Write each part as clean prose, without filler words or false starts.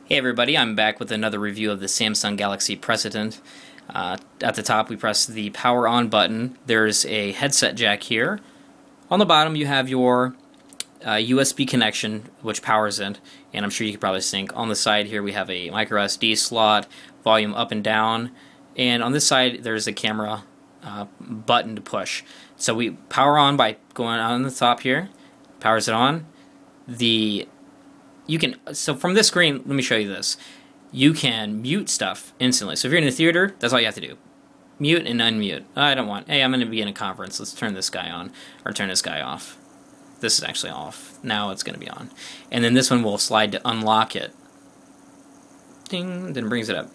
Hey everybody, I'm back with another review of the Samsung Galaxy Precedent. At the top we press the power on button. There's a headset jack here. On the bottom you have your USB connection which powers it, and I'm sure you could probably sync. On the side here we have a micro SD slot, volume up and down, and on this side there's a camera button to push. So we power on by going on the top here, powers it on. So from this screen, let me show you this. You can mute stuff instantly. So if you're in a theater, that's all you have to do. Mute and unmute. Hey, I'm going to be in a conference. Let's turn this guy on, or turn this guy off. This is actually off. Now it's going to be on. And then this one will slide to unlock it. Ding, then brings it up.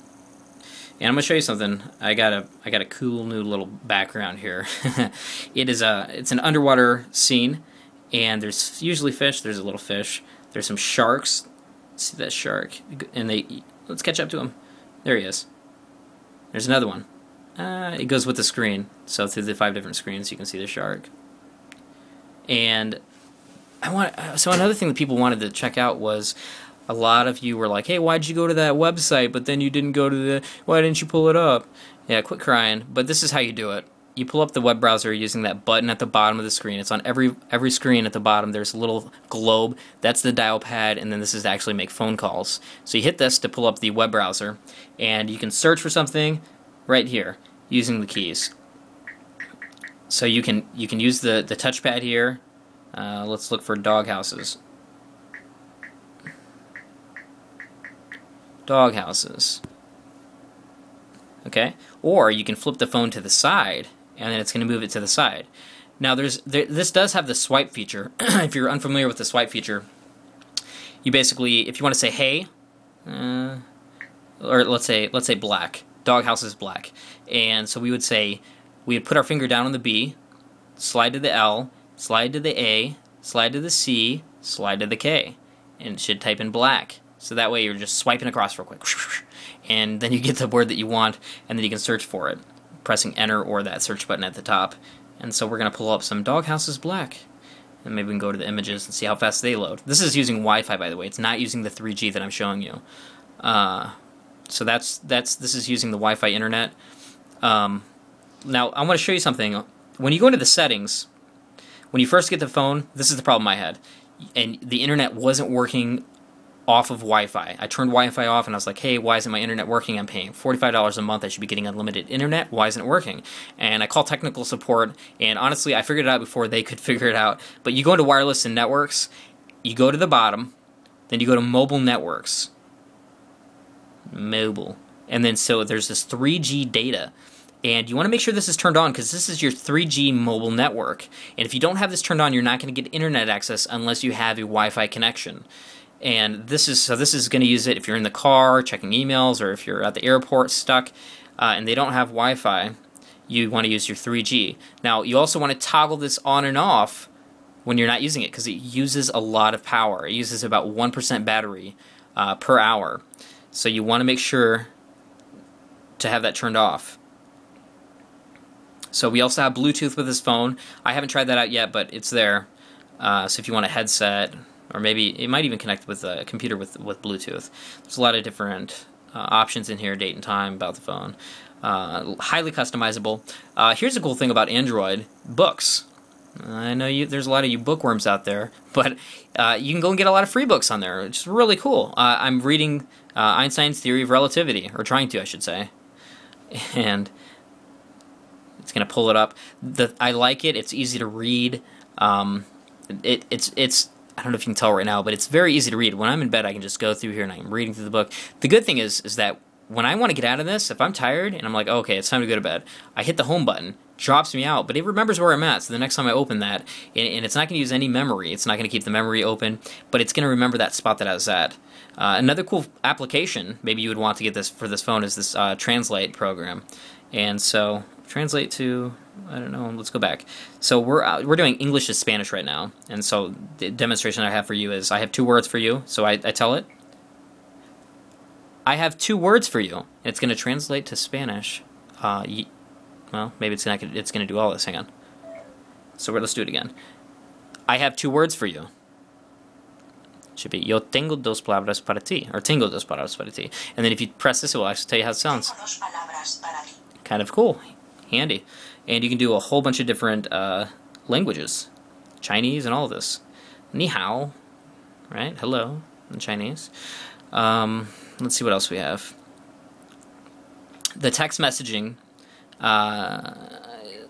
And I'm going to show you something. I got a cool new little background here. It's an underwater scene, and there's usually fish. There's a little fish. There's some sharks. See that shark? And let's catch up to him. There he is. There's another one. It goes with the screen. So through the 5 different screens, you can see the shark. And so another thing that people wanted to check out was, a lot of you were like, "Hey, why'd you go to that website? But then you didn't go to why didn't you pull it up?" Yeah, quit crying. But this is how you do it. You pull up the web browser using that button at the bottom of the screen. It's on every screen at the bottom. There's a little globe. That's the dial pad, and then this is to actually make phone calls. So you hit this to pull up the web browser, and you can search for something right here using the keys. So you can use the touchpad here. Let's look for dog houses. Dog houses. Okay? Or you can flip the phone to the side, and then it's going to move it to the side. Now, this does have the swipe feature. If you're unfamiliar with the swipe feature, you basically, if you want to say hey, or let's say black, doghouse is black, and so we would put our finger down on the B, slide to the L, slide to the A, slide to the C, slide to the K, and it should type in black. So that way you're just swiping across real quick, and then you get the word that you want, and then you can search for it, pressing enter or that search button at the top. And so we're going to pull up some doghouses black, and maybe we can go to the images and see how fast they load. This is using Wi-Fi, by the way. It's not using the 3G that I'm showing you. So this is using the Wi-Fi internet. Now I want to show you something. When you go into the settings, when you first get the phone, this is the problem I had, and the internet wasn't working off of Wi-Fi. I turned Wi-Fi off and I was like, hey, why isn't my internet working? I'm paying $45 a month. I should be getting unlimited internet. Why isn't it working? And I called technical support, and honestly, I figured it out before they could figure it out. But you go into wireless and networks, you go to the bottom, then you go to mobile networks. Mobile. And then so there's this 3G data. And you want to make sure this is turned on, because this is your 3G mobile network. And if you don't have this turned on, you're not going to get internet access unless you have a Wi-Fi connection. And this is going to use it if you're in the car checking emails, or if you're at the airport stuck and they don't have Wi-Fi. You want to use your 3G. Now you also want to toggle this on and off when you're not using it, because it uses a lot of power. It uses about 1% battery per hour. So you want to make sure to have that turned off. So we also have Bluetooth with this phone. I haven't tried that out yet, but it's there. So if you want a headset, or maybe it might even connect with a computer with Bluetooth. There's a lot of different options in here, date and time about the phone. Highly customizable. Here's a cool thing about Android: books. I know there's a lot of you bookworms out there, but you can go and get a lot of free books on there, which is really cool. I'm reading Einstein's Theory of Relativity, or trying to, I should say, and it's going to pull it up. I like it. It's easy to read. It's I don't know if you can tell right now, but it's very easy to read. When I'm in bed, I can just go through here and I'm reading through the book. The good thing is that when I want to get out of this, if I'm tired and I'm like, okay, it's time to go to bed, I hit the home button, drops me out, but it remembers where I'm at. So the next time I open that, and it's not going to use any memory. It's not going to keep the memory open, but it's going to remember that spot that I was at. Another cool application, maybe you would want to get this for this phone, is this Translate program. And so translate to, I don't know, let's go back. So we're doing English to Spanish right now, and so the demonstration I have for you is I have 2 words for you. So I tell it, I have 2 words for you, and it's going to translate to Spanish. Well, maybe it's going to do all this. Hang on. So let's do it again. I have 2 words for you. Should be yo tengo dos palabras para ti, or tengo dos palabras para ti. And then if you press this, it will actually tell you how it sounds. Kind of cool, handy. And you can do a whole bunch of different languages, Chinese and all of this. Ni hao, right? Hello in Chinese. Let's see what else we have. The text messaging.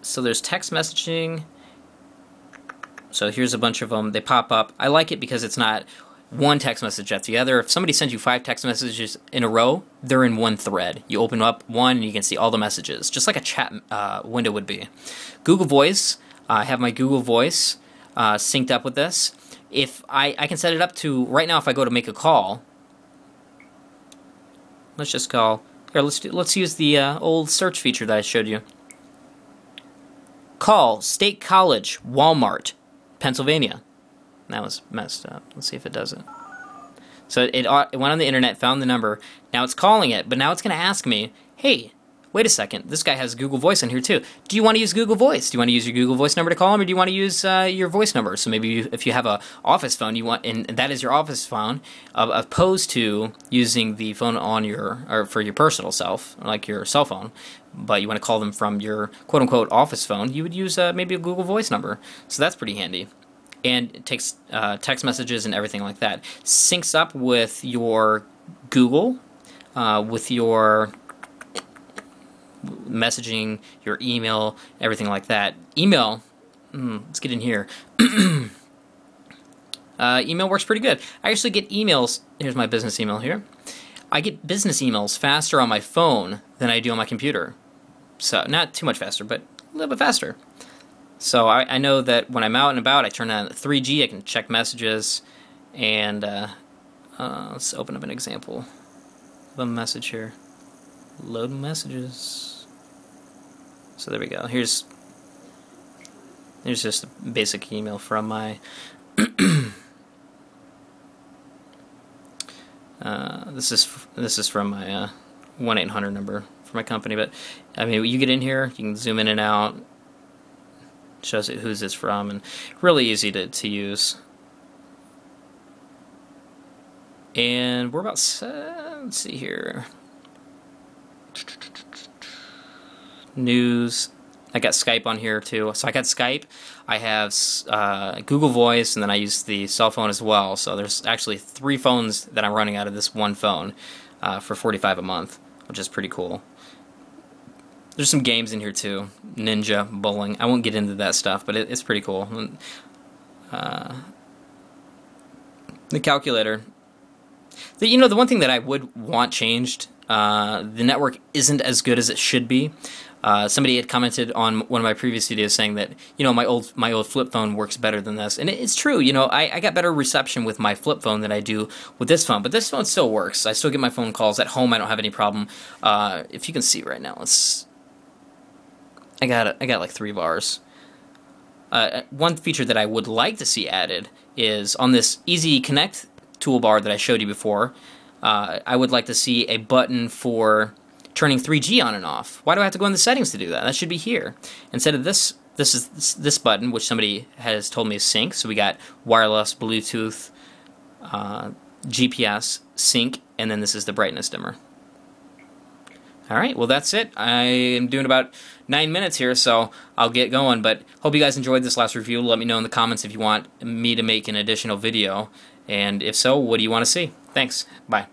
So there's text messaging. So here's a bunch of them. They pop up. I like it because it's not one text message after the other. If somebody sends you 5 text messages in a row, they're in one thread. You open up one and you can see all the messages, just like a chat window would be. Google Voice. I have my Google Voice synced up with this. If I can set it up to, right now if I go to make a call, let's just call, here, let's use the old search feature that I showed you. Call State College, Walmart, Pennsylvania. That was messed up. Let's see if it does it. So it went on the internet, found the number. Now it's calling it, but now it's going to ask me, hey, wait a second, this guy has Google Voice on here too. Do you want to use Google Voice? Do you want to use your Google Voice number to call him, or do you want to use your voice number? So maybe if you have a office phone, you want, and that is your office phone, opposed to using the phone on your, or for your personal self, like your cell phone, but you want to call them from your quote-unquote office phone, you would use maybe a Google Voice number. So that's pretty handy. And it takes text messages and everything like that. Syncs up with your Google, with your messaging, your email, everything like that. Email, let's get in here. Email works pretty good. I actually get emails, here's my business email here. I get business emails faster on my phone than I do on my computer. So, not too much faster, but a little bit faster. So I know that when I'm out and about, I turn on 3G, I can check messages, and let's open up an example of a message here. Load messages. So there we go. Here's just a basic email from my this is from my 1-800 number for my company. But I mean, you get in here, you can zoom in and out. Shows it who's it's from, and really easy to use. And we're about, let's see here. News. I got Skype on here too. So I got Skype. I have Google Voice, and then I use the cell phone as well. So there's actually 3 phones that I'm running out of this one phone for $45 a month, which is pretty cool. There's some games in here too. Ninja, bowling. I won't get into that stuff, but it's pretty cool. The calculator. The one thing that I would want changed, the network isn't as good as it should be. Somebody had commented on one of my previous videos saying that, my old flip phone works better than this. And it's true, I got better reception with my flip phone than I do with this phone. But this phone still works. I still get my phone calls. At home, I don't have any problem. If you can see right now, I got like 3 bars. One feature that I would like to see added is on this Easy Connect toolbar that I showed you before. I would like to see a button for turning 3G on and off. Why do I have to go in the settings to do that? That should be here. Instead of this is this button, which somebody has told me is sync. So we got wireless, Bluetooth, GPS, sync, and then this is the brightness dimmer. Alright, well that's it. I am doing about 9 minutes here, so I'll get going, but hope you guys enjoyed this last review. Let me know in the comments if you want me to make an additional video, and if so, what do you want to see? Thanks. Bye.